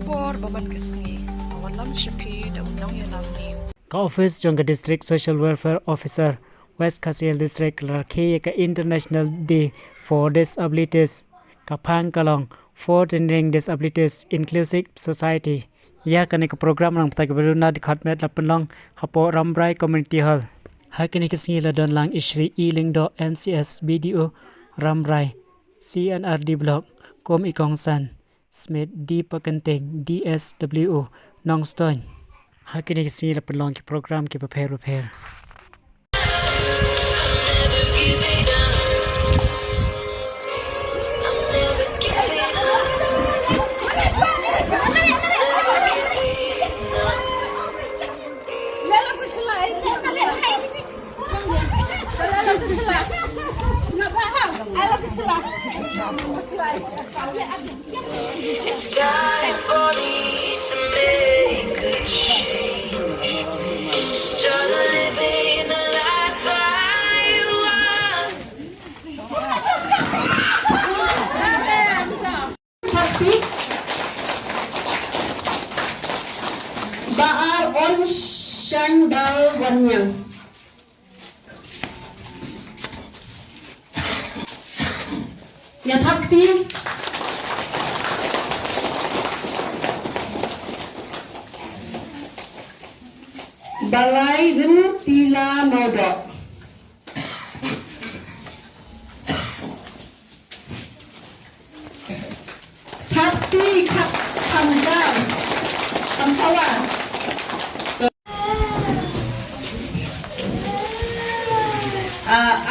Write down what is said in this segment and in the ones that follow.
Kubor Baman Kisni, Awalam Shipi, the Unong Yalam News. Office Jonga District Social Welfare Officer, West Kasiel District Rakhe International Day for Disabilities, Kapang Kalong, Fostering Disabilities Inclusive Society. Ya kani ke program lang pata keberuna di khatmet la penlong hapo Ramrai Community Hall. Hakini kisni la don lang isri iling do MCS BDO Ramrai CNRD Block Kom Ikong San Smith D Pakenteng DSWO Nongstoin. Hakini kisni la penlong ki program ki prepare. It's time for me to make a change. Start living the life I want. Topik Baar on Shandal Wanyang. Yathakti Balai Rin Tila Modok Tapi Kamdam Kamsawa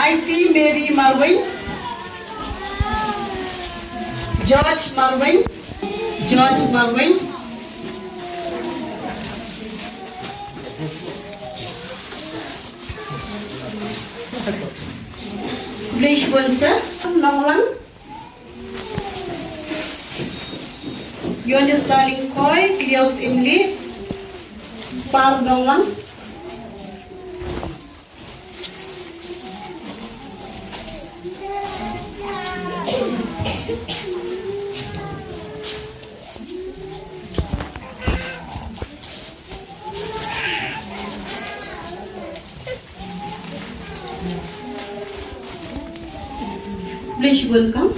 IT Mary Marwin George Marwin Blish Bunsa Nonglang Yonis Darling Koi Klios Imli Spar Nonglang Please welcome.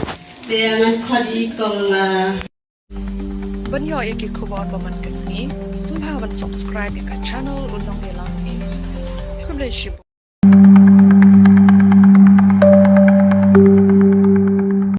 They are khadi kong Banyo Iki Kubor Baman Kisni, Subhavan subscribe Ika channel Unong Yalam News. Kublai Shibu.